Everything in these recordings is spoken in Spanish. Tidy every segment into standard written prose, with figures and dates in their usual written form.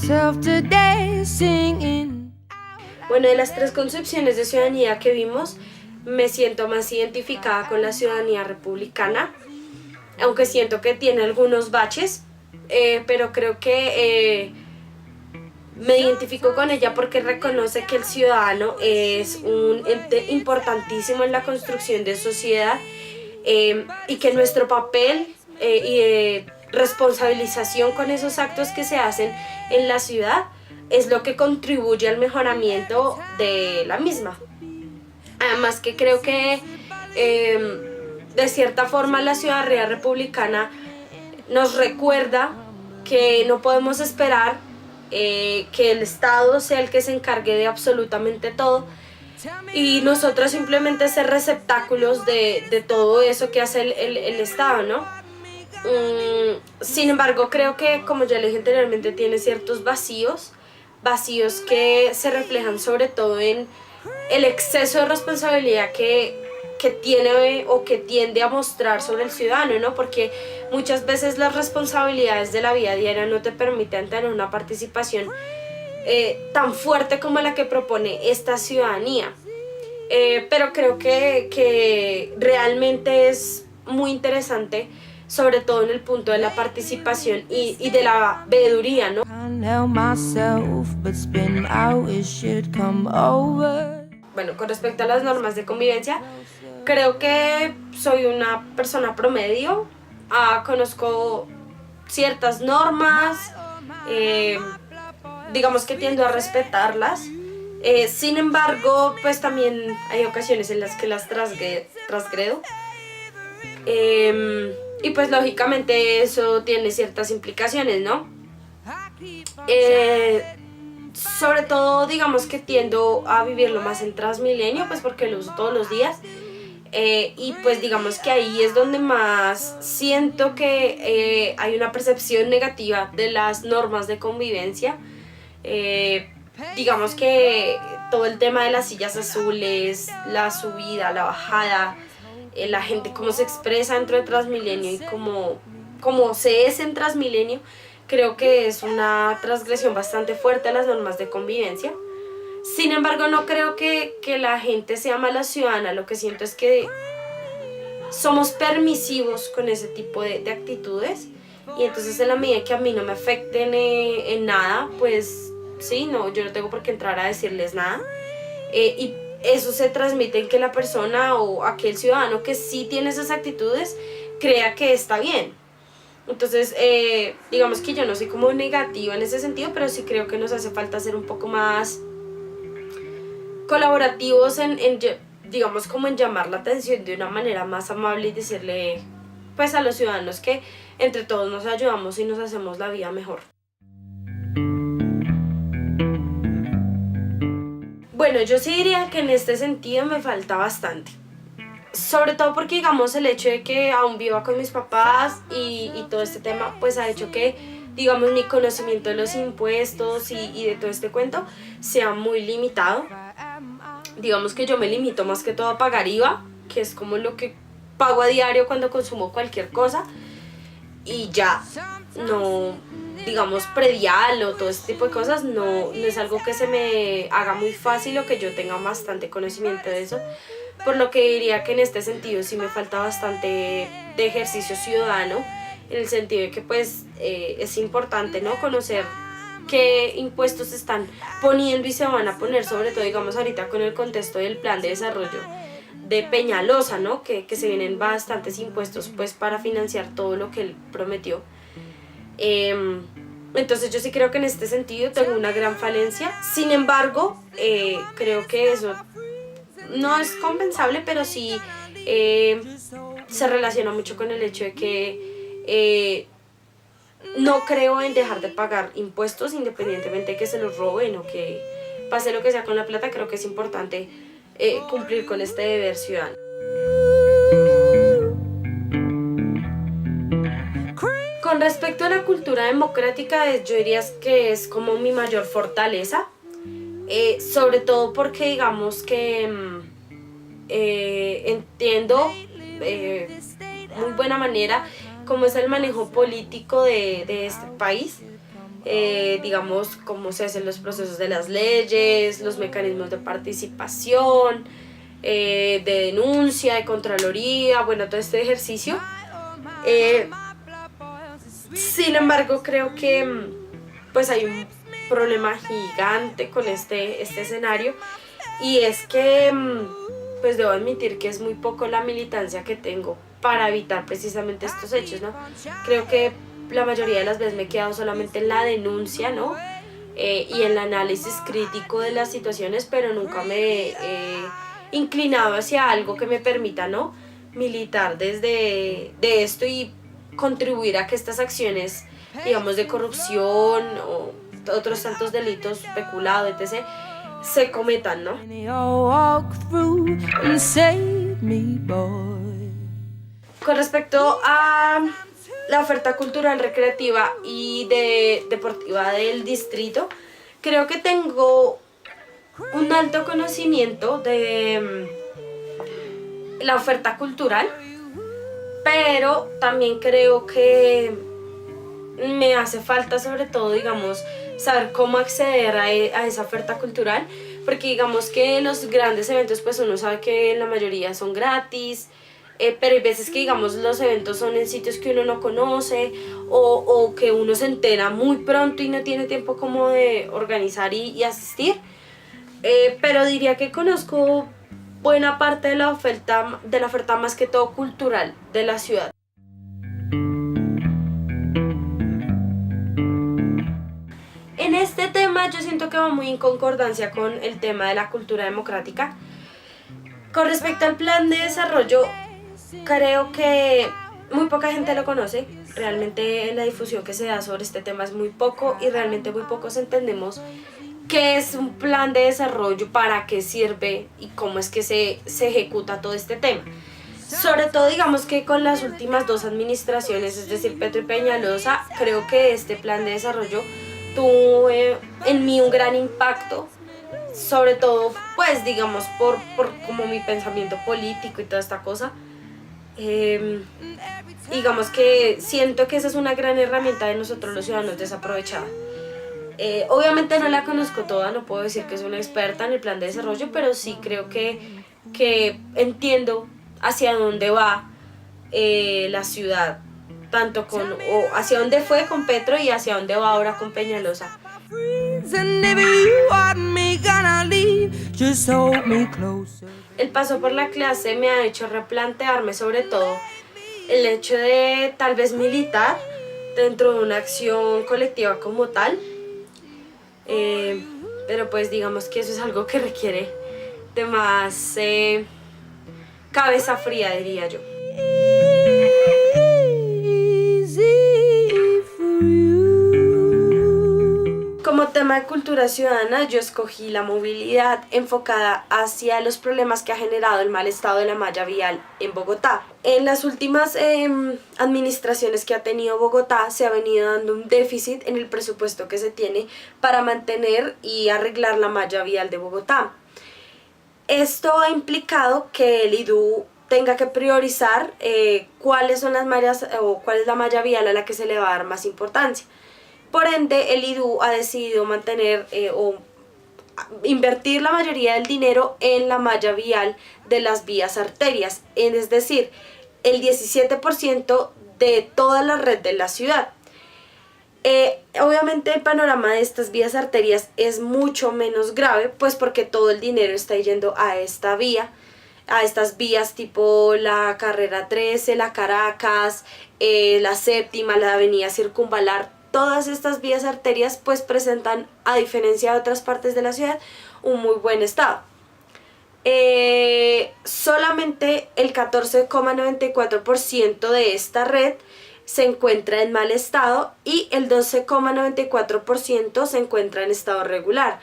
myself today singing. Bueno, de las tres concepciones de ciudadanía que vimos, me siento más identificada con la ciudadanía republicana, aunque siento que tiene algunos baches, pero creo que me identifico con ella porque reconoce que el ciudadano es un ente importantísimo en la construcción de sociedad, y que nuestro papel y responsabilización con esos actos que se hacen en la ciudad es lo que contribuye al mejoramiento de la misma. Además que creo que de cierta forma la ciudadanía republicana nos recuerda que no podemos esperar que el Estado sea el que se encargue de absolutamente todo y nosotros simplemente ser receptáculos de todo eso que hace el Estado, ¿no? Sin embargo, creo que, como ya le dije anteriormente, tiene ciertos vacíos que se reflejan sobre todo en el exceso de responsabilidad que tiene o que tiende a mostrar sobre el ciudadano, ¿no? Porque muchas veces las responsabilidades de la vida diaria no te permiten tener una participación tan fuerte como la que propone esta ciudadanía. Pero creo que realmente es muy interesante, sobre todo en el punto de la participación y de la veeduría, ¿no? Bueno, con respecto a las normas de convivencia, creo que soy una persona promedio, conozco ciertas normas, digamos que tiendo a respetarlas. Sin embargo, pues también hay ocasiones en las que las transgredo. Y pues lógicamente eso tiene ciertas implicaciones, ¿no? Sobre todo digamos que tiendo a vivirlo más en Transmilenio, pues porque lo uso todos los días. Y pues digamos que ahí es donde más siento que hay una percepción negativa de las normas de convivencia. Digamos que todo el tema de las sillas azules, la subida, la bajada, la gente cómo se expresa dentro de Transmilenio y cómo se es en Transmilenio, creo que es una transgresión bastante fuerte a las normas de convivencia. Sin embargo, no creo que la gente sea mala ciudadana, lo que siento es que somos permisivos con ese tipo de actitudes, y entonces en la medida que a mí no me afecten en nada, pues sí, no, yo no tengo por qué entrar a decirles nada, y eso se transmite en que la persona o aquel ciudadano que sí tiene esas actitudes crea que está bien. Entonces, digamos que yo no soy como negativa en ese sentido, pero sí creo que nos hace falta ser un poco más colaborativos digamos, como en llamar la atención de una manera más amable y decirle pues a los ciudadanos que entre todos nos ayudamos y nos hacemos la vida mejor. Bueno, yo sí diría que en este sentido me falta bastante. Sobre todo porque, digamos, el hecho de que aún viva con mis papás y todo este tema, pues ha hecho que, digamos, mi conocimiento de los impuestos y de todo este cuento sea muy limitado. Digamos que yo me limito más que todo a pagar IVA, que es como lo que pago a diario cuando consumo cualquier cosa, y ya, no, digamos, predial o todo este tipo de cosas, no es algo que se me haga muy fácil o que yo tenga bastante conocimiento de eso, por lo que diría que en este sentido sí me falta bastante de ejercicio ciudadano, en el sentido de que pues es importante, ¿no?, conocer qué impuestos se están poniendo y se van a poner, sobre todo digamos ahorita con el contexto del plan de desarrollo de Peñalosa, ¿no?, que se vienen bastantes impuestos pues para financiar todo lo que él prometió. Entonces yo sí creo que en este sentido tengo una gran falencia. Sin embargo, creo que eso no es compensable, pero sí se relaciona mucho con el hecho de que no creo en dejar de pagar impuestos independientemente de que se los roben o que pase lo que sea con la plata. Creo que es importante cumplir con este deber ciudadano. Con respecto a la cultura democrática, yo diría que es como mi mayor fortaleza, sobre todo porque digamos que entiendo muy buena manera cómo es el manejo político de este país. digamos, cómo se hacen los procesos de las leyes, los mecanismos de participación, de denuncia, de contraloría, bueno, todo este ejercicio. Sin embargo, creo que pues hay un problema gigante con este escenario, y es que pues debo admitir que es muy poco la militancia que tengo para evitar precisamente estos hechos, ¿no? Creo que la mayoría de las veces me he quedado solamente en la denuncia, ¿no? Y en el análisis crítico de las situaciones, pero nunca me he inclinado hacia algo que me permita, ¿no?, militar desde de esto y contribuir a que estas acciones, digamos, de corrupción o otros tantos delitos, peculado, etc., se cometan, ¿no? Con respecto a la oferta cultural, recreativa y deportiva del distrito, creo que tengo un alto conocimiento de la oferta cultural, pero también creo que me hace falta, sobre todo, digamos, saber cómo acceder a esa oferta cultural, porque digamos que los grandes eventos, pues uno sabe que la mayoría son gratis, pero hay veces que, digamos, los eventos son en sitios que uno no conoce, o que uno se entera muy pronto y no tiene tiempo como de organizar y asistir. Pero diría que conozco buena parte de la oferta más que todo cultural de la ciudad. En este tema yo siento que va muy en concordancia con el tema de la cultura democrática. Con respecto al plan de desarrollo, creo que muy poca gente lo conoce. Realmente la difusión que se da sobre este tema es muy poco, y realmente muy pocos entendemos qué es un plan de desarrollo, para qué sirve y cómo es que se ejecuta todo este tema. Sobre todo, digamos que con las últimas dos administraciones, es decir, Petro y Peñalosa, creo que este plan de desarrollo tuvo en mí un gran impacto, sobre todo, pues digamos, por como mi pensamiento político y toda esta cosa. Digamos que siento que esa es una gran herramienta de nosotros los ciudadanos desaprovechada. Obviamente no la conozco toda, no puedo decir que soy una experta en el plan de desarrollo, pero sí creo que entiendo hacia dónde va la ciudad, tanto o hacia dónde fue con Petro y hacia dónde va ahora con Peñalosa. El paso por la clase me ha hecho replantearme sobre todo el hecho de tal vez militar dentro de una acción colectiva como tal, pero pues digamos que eso es algo que requiere de más cabeza fría, diría yo. Como tema de cultura ciudadana, yo escogí la movilidad enfocada hacia los problemas que ha generado el mal estado de la malla vial en Bogotá. En las últimas administraciones que ha tenido Bogotá, se ha venido dando un déficit en el presupuesto que se tiene para mantener y arreglar la malla vial de Bogotá. Esto ha implicado que el IDU tenga que priorizar cuáles son las mallas o cuál es la malla vial a la que se le va a dar más importancia. Por ende, el IDU ha decidido mantener o invertir la mayoría del dinero en la malla vial de las vías arterias, es decir, el 17% de toda la red de la ciudad. Obviamente el panorama de estas vías arterias es mucho menos grave, pues porque todo el dinero está yendo a esta vía, a estas vías tipo la Carrera 13, la Caracas, la Séptima, la Avenida Circunvalar. Todas estas vías arterias pues presentan, a diferencia de otras partes de la ciudad, un muy buen estado. Solamente el 14,94% de esta red se encuentra en mal estado y el 12,94% se encuentra en estado regular,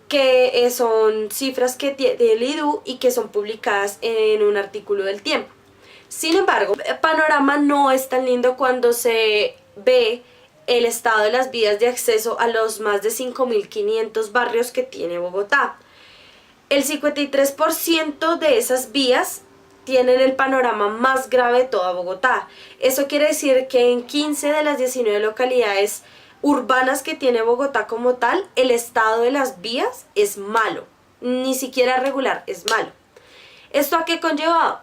que son cifras que tiene el IDU y que son publicadas en un artículo del Tiempo. Sin embargo, el panorama no es tan lindo cuando se ve el estado de las vías de acceso a los más de 5.500 barrios que tiene Bogotá. El 53% de esas vías tienen el panorama más grave de toda Bogotá. Eso quiere decir que en 15 de las 19 localidades urbanas que tiene Bogotá como tal, el estado de las vías es malo, ni siquiera regular, es malo. ¿Esto a qué conlleva?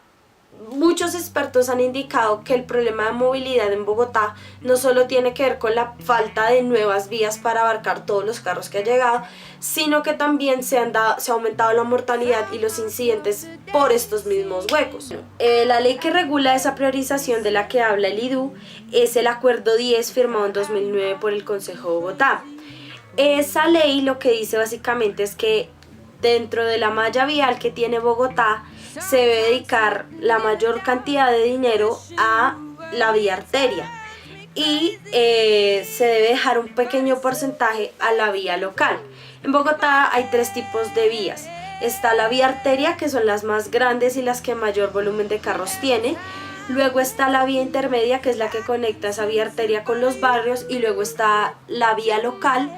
Muchos expertos han indicado que el problema de movilidad en Bogotá no solo tiene que ver con la falta de nuevas vías para abarcar todos los carros que han llegado, sino que también se ha aumentado la mortalidad y los incidentes por estos mismos huecos. La ley que regula esa priorización de la que habla el IDU es el Acuerdo 10 firmado en 2009 por el Consejo de Bogotá. Esa ley lo que dice básicamente es que dentro de la malla vial que tiene Bogotá se debe dedicar la mayor cantidad de dinero a la vía arteria y se debe dejar un pequeño porcentaje a la vía local. En Bogotá hay 3 tipos de vías. Está la vía arteria, que son las más grandes y las que mayor volumen de carros tiene. Luego está la vía intermedia, que es la que conecta esa vía arteria con los barrios. Y luego está la vía local,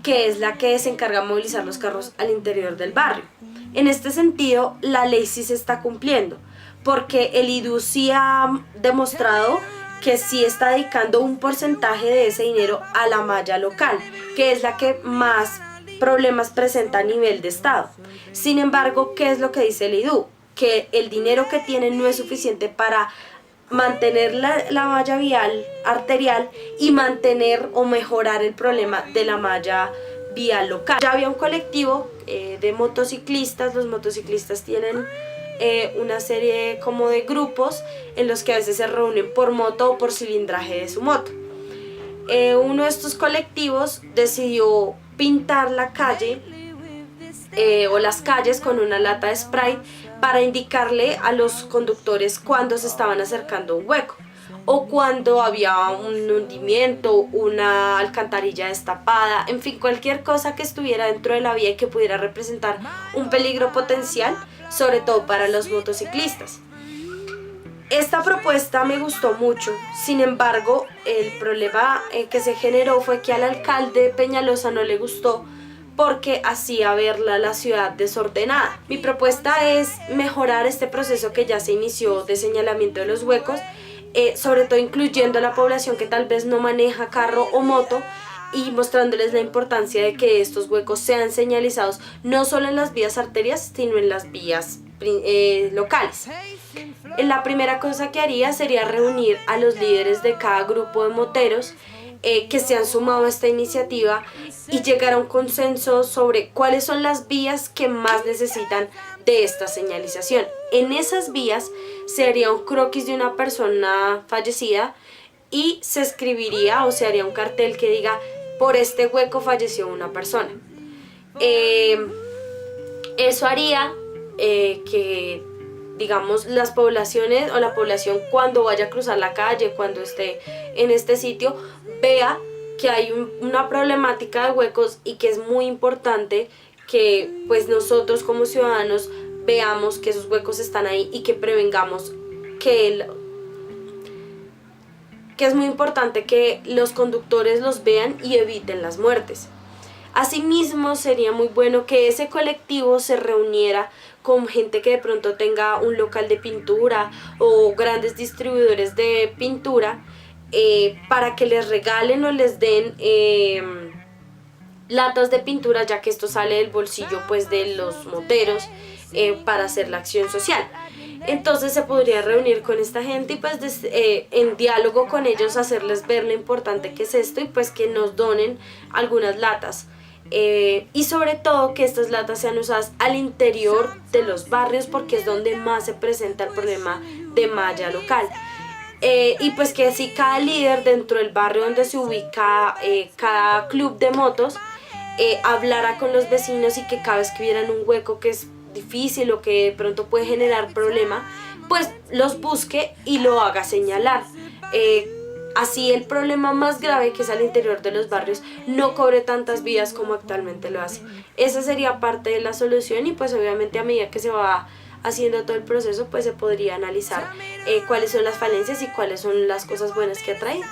que es la que se encarga de movilizar los carros al interior del barrio. En este sentido, la ley sí se está cumpliendo, porque el IDU sí ha demostrado que sí está dedicando un porcentaje de ese dinero a la malla local, que es la que más problemas presenta a nivel de estado. Sin embargo, ¿qué es lo que dice el IDU? Que el dinero que tienen no es suficiente para mantener la malla vial arterial y mantener o mejorar el problema de la malla vial local. Ya había un colectivo de motociclistas. Los motociclistas tienen una serie como de grupos en los que a veces se reúnen por moto o por cilindraje de su moto. Uno de estos colectivos decidió pintar la calle o las calles con una lata de Sprite para indicarle a los conductores cuando se estaban acercando a un hueco o cuando había un hundimiento, una alcantarilla destapada, en fin, cualquier cosa que estuviera dentro de la vía y que pudiera representar un peligro potencial, sobre todo para los motociclistas. Esta propuesta me gustó mucho. Sin embargo, el problema que se generó fue que al alcalde Peñalosa no le gustó, porque hacía ver la ciudad desordenada. Mi propuesta es mejorar este proceso que ya se inició de señalamiento de los huecos, sobre todo incluyendo a la población que tal vez no maneja carro o moto, y mostrándoles la importancia de que estos huecos sean señalizados no solo en las vías arterias, sino en las vías locales. La primera cosa que haría sería reunir a los líderes de cada grupo de moteros que se han sumado a esta iniciativa y llegar a un consenso sobre cuáles son las vías que más necesitan de esta señalización. En esas vías se haría un croquis de una persona fallecida y se escribiría o se haría un cartel que diga: por este hueco falleció una persona. Eso haría que, digamos, las poblaciones o la población, cuando vaya a cruzar la calle, cuando esté en este sitio, vea que hay una problemática de huecos y que es muy importante que pues nosotros como ciudadanos veamos que esos huecos están ahí y que prevengamos que es muy importante que los conductores los vean y eviten las muertes. Asimismo, sería muy bueno que ese colectivo se reuniera con gente que de pronto tenga un local de pintura o grandes distribuidores de pintura, para que les regalen o les den latas de pintura, ya que esto sale del bolsillo pues de los moteros, para hacer la acción social. Entonces se podría reunir con esta gente y pues en diálogo con ellos hacerles ver lo importante que es esto y pues que nos donen algunas latas. Y sobre todo que estas latas sean usadas al interior de los barrios, porque es donde más se presenta el problema de malla local. Y pues que así cada líder dentro del barrio donde se ubica cada club de motos hablara con los vecinos, y que cada vez que vieran un hueco que es difícil o que de pronto puede generar problema, pues los busque y lo haga señalar. Así el problema más grave, que es al interior de los barrios, no cobre tantas vidas como actualmente lo hace. Esa sería parte de la solución, y pues obviamente a medida que se va haciendo todo el proceso, pues se podría analizar cuáles son las falencias y cuáles son las cosas buenas que ha traído.